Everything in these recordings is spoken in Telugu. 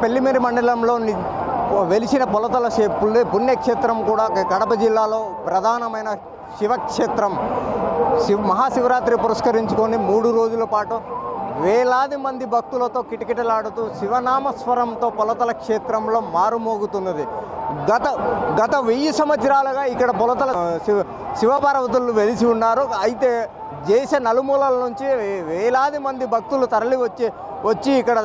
పెళ్లిమేరి మండలంలో వెలిసిన పొలతల పుణ్యక్షేత్రం కూడా కడప జిల్లాలో ప్రధానమైన శివక్షేత్రం. మహాశివరాత్రి పురస్కరించుకొని 3 రోజుల పాటు వేలాది మంది భక్తులతో కిటకిటలాడుతూ శివనామస్వరంతో పొలతల క్షేత్రంలో మారుమోగుతున్నది. గత 1000 సంవత్సరాలుగా ఇక్కడ పొలతల శివపార్వతులు వెలిసి ఉన్నారు. అయితే దేశ నలుమూలల నుంచి వేలాది మంది భక్తులు తరలి వచ్చి ఇక్కడ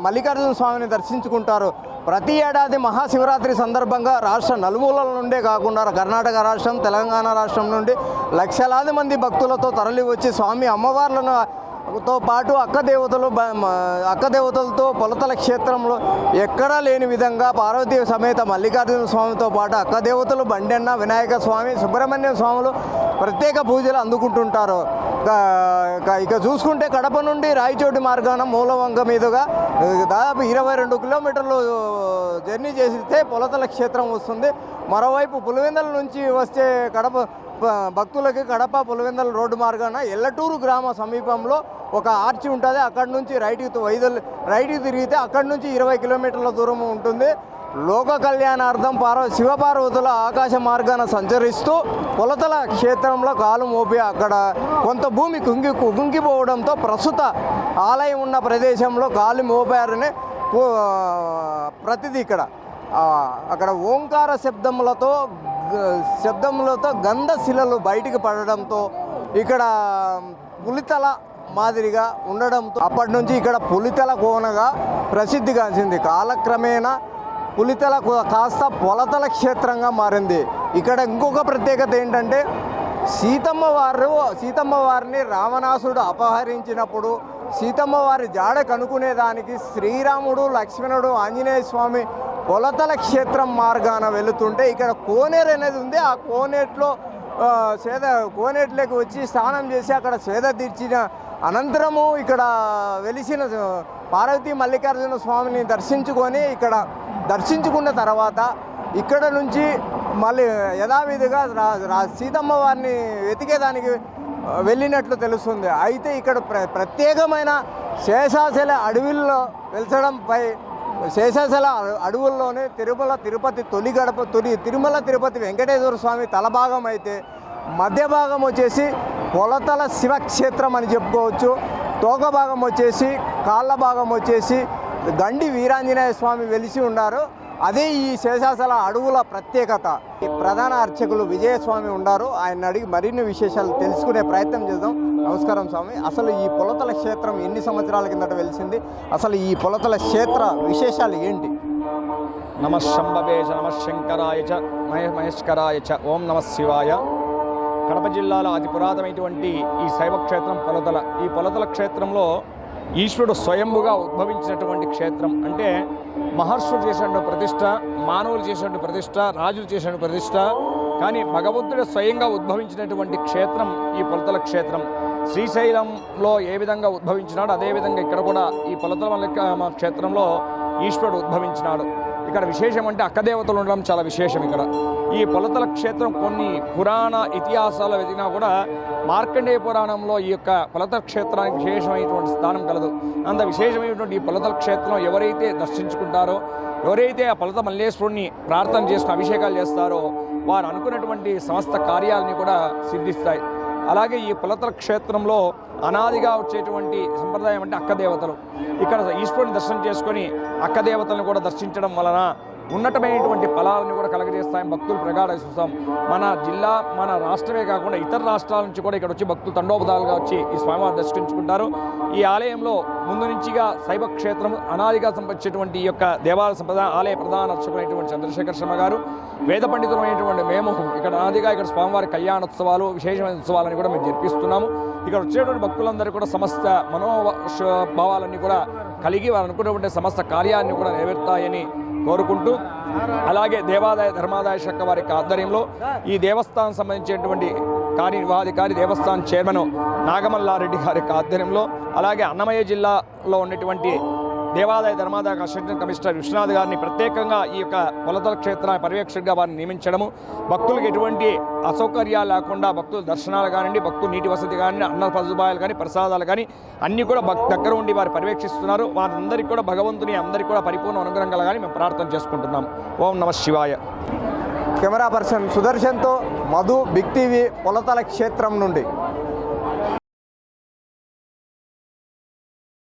మల్లికార్జున స్వామిని దర్శించుకుంటారు. ప్రతి ఏడాది మహాశివరాత్రి సందర్భంగా రాష్ట్ర నలుమూలల నుండే కాకుండా కర్ణాటక రాష్ట్రం, తెలంగాణ రాష్ట్రం నుండి లక్షలాది మంది భక్తులతో తరలి వచ్చి స్వామి అమ్మవార్లను తో పాటు అక్కదేవతలతో పొలతల క్షేత్రంలో ఎక్కడా లేని విధంగా పార్వతీ సమేత మల్లికార్జున స్వామితో పాటు అక్కదేవతలు బండెన్న, వినాయక స్వామి, సుబ్రహ్మణ్య స్వాములు ప్రత్యేక పూజలు అందుకుంటుంటారు. ఇక చూసుకుంటే కడప నుండి రాయచోటి మార్గాన మూలవంక మీదుగా దాదాపు 22 కిలోమీటర్లు జర్నీ చేస్తే పొలతల క్షేత్రం వస్తుంది. మరోవైపు పులివెందుల నుంచి వచ్చే భక్తులకి కడప పులివెందుల రోడ్డు మార్గాన ఎల్లటూరు గ్రామ సమీపంలో ఒక ఆర్చి ఉంటుంది. అక్కడి నుంచి రైట్కి తిరిగితే అక్కడి నుంచి 20 కిలోమీటర్ల దూరం ఉంటుంది. లోక కళ్యాణార్థం శివపార్వతుల ఆకాశ మార్గాన సంచరిస్తూ పొలతల క్షేత్రంలో కాలు మోపి అక్కడ కొంత భూమి కుంగిపోవడంతో ప్రస్తుత ఆలయం ఉన్న ప్రదేశంలో కాలు మోపారని ప్రతిదీ అక్కడ ఓంకార శబ్దములతో గంధశిలలు బయటికి పడడంతో ఇక్కడ పులితల మాదిరిగా ఉండడంతో అప్పటి నుంచి ఇక్కడ పులితల కోనగా ప్రసిద్ధిగాంచింది. కాలక్రమేణా పులితల కాస్త పొలతల క్షేత్రంగా మారింది. ఇక్కడ ఇంకొక ప్రత్యేకత ఏంటంటే సీతమ్మ వారిని రావణాసుడు అపహరించినప్పుడు సీతమ్మ వారి జాడ కనుక్కునేదానికి శ్రీరాముడు, లక్ష్మణుడు, ఆంజనేయ స్వామి పొలతల క్షేత్రం మార్గాన వెళుతుంటే ఇక్కడ కోనేరు అనేది ఉంది. ఆ కోనేట్లోకి వచ్చి స్నానం చేసి అక్కడ సేద తీర్చిన అనంతరము ఇక్కడ వెలిసిన పార్వతీ మల్లికార్జున స్వామిని దర్శించుకున్న తర్వాత ఇక్కడ నుంచి మళ్ళీ యథావిధిగా సీతమ్మ వారిని వెతికేదానికి వెళ్ళినట్లు తెలుస్తుంది. అయితే ఇక్కడ ప్రత్యేకమైన శేషాచల అడవుల్లో వెళ్చడంపై శేషాచల అడవుల్లోనే తిరుమల తిరుపతి వెంకటేశ్వర స్వామి తలభాగం అయితే మధ్య భాగం వచ్చేసి పొలతల శివక్షేత్రం అని చెప్పుకోవచ్చు. తోక భాగం వచ్చేసి కాళ్ళ భాగం వచ్చేసి గండి వీరాంజనేయ స్వామి వెలిసి ఉన్నారు. అదే ఈ శేషాచల అడవుల ప్రత్యేకత. ఈ ప్రధాన అర్చకులు విజయస్వామి ఉన్నారు. ఆయన అడిగి మరిన్ని విశేషాలు తెలుసుకునే ప్రయత్నం చేద్దాం. నమస్కారం స్వామి. అసలు ఈ పొలతల క్షేత్రం ఎన్ని సంవత్సరాల కిందట వెలిసింది? అసలు ఈ పొలతల క్షేత్ర విశేషాలు ఏంటి? నమః శంభవే చ నమః శంకరాయ చ మహేశ్వరాయ చ ఓం నమః శివాయ. కడప జిల్లాలో అతి పురాతనమైనటువంటి ఈ శైవ క్షేత్రం పొలతల. ఈ పొలతల క్షేత్రంలో ఈశ్వరుడు స్వయంభుగా ఉద్భవించినటువంటి క్షేత్రం. అంటే మహర్షులు చేసినటువంటి ప్రతిష్ట, మానవులు చేసినటువంటి ప్రతిష్ట, రాజులు చేసినటువంటి ప్రతిష్ట, కానీ భగవంతుడు స్వయంగా ఉద్భవించినటువంటి క్షేత్రం ఈ పొలతల క్షేత్రం. శ్రీశైలంలో ఏ విధంగా ఉద్భవించినాడు అదేవిధంగా ఇక్కడ కూడా ఈ పొలతల క్షేత్రంలో ఈశ్వరుడు ఉద్భవించినాడు. ఇక్కడ విశేషం అంటే అక్కదేవతలు ఉండడం చాలా విశేషం. ఇక్కడ ఈ పొలతల క్షేత్రం కొన్ని పురాణ ఇతిహాసాలు వెతికినా కూడా మార్కండేయ పురాణంలో ఈ యొక్క పొలతల క్షేత్రానికి విశేషమైనటువంటి స్థానం కలదు. అంత విశేషమైనటువంటి ఈ పొలతల క్షేత్రం ఎవరైతే దర్శించుకుంటారో, ఎవరైతే ఆ పొలత మల్లేశ్వరుణ్ణి ప్రార్థన చేసుకుని అభిషేకాలు చేస్తారో వారు అనుకున్నటువంటి సమస్త కార్యాలని కూడా సిద్ధిస్తాయి. అలాగే ఈ పొలతల క్షేత్రంలో అనాదిగా వచ్చేటువంటి సంప్రదాయం అంటే అక్కదేవతలు. ఇక్కడ ఈశ్వరుని దర్శనం చేసుకొని అక్కదేవతలను కూడా దర్శించడం వలన ఉన్నతమైనటువంటి ఫలాలను కూడా కలగజేస్తాయని భక్తులు ప్రగాఢ విశ్వాసం. మన జిల్లా, మన రాష్ట్రమే కాకుండా ఇతర రాష్ట్రాల నుంచి కూడా ఇక్కడ వచ్చి భక్తులు తండోపదాలుగా వచ్చి ఈ స్వామివారిని దర్శించుకుంటారు. ఈ ఆలయంలో ముందు నుంచిగా శైవ క్షేత్రం అనాదిగా సంబంధించినటువంటి ఈ యొక్క దేవాలయ సంప్రదాయ ఆలయ ప్రధాన అర్చకులైనటువంటి చంద్రశేఖర్ శర్మ గారు, వేద పండితులైనటువంటి మేము ఇక్కడ అనాదిగా ఇక్కడ స్వామివారి కళ్యాణోత్సవాలు, విశేషమైన ఉత్సవాలని కూడా మేము జరిపిస్తున్నాము. ఇక్కడ వచ్చేటువంటి భక్తులందరూ కూడా సమస్త మనోభావాలన్నీ కూడా కలిగి వారు అనుకున్నటువంటి సమస్త కార్యాన్ని కూడా నెరవేరుతాయని కోరుకుంటూ, అలాగే దేవాదాయ ధర్మాదాయ శాఖ వారి ఆధ్వర్యంలో ఈ దేవస్థానం సంబంధించినటువంటి కార్యనిర్వహణాధికారి దేవస్థానం చైర్మన్ నాగమల్లారెడ్డి గారి ఆధ్వర్యంలో, అలాగే అన్నమయ్య జిల్లాలో ఉన్నటువంటి దేవాదాయ ధర్మాదాయ అసిస్టెంట్ కమిషనర్ విశ్వనాథ్ గారిని ప్రత్యేకంగా ఈ యొక్క పొలతల క్షేత్ర పర్యవేక్షకుడిగా వారిని నియమించడము, భక్తులకు ఎటువంటి అసౌకర్యాలు లేకుండా భక్తుల దర్శనాలు కానివ్వండి, భక్తుల నీటి వసతి కానీ, అన్న సదుపాయాలు కానీ, ప్రసాదాలు కానీ అన్నీ కూడా దగ్గర ఉండి వారు పర్యవేక్షిస్తున్నారు. వారందరికీ కూడా భగవంతుని అందరికీ కూడా పరిపూర్ణ అనుగ్రహం కలగాలని మేము ప్రార్థన చేసుకుంటున్నాం. ఓం నమ శివాయ. కెమెరా పర్సన్ సుదర్శన్తో మధు, బిగ్ టీవీ, పొలతల క్షేత్రం నుండి.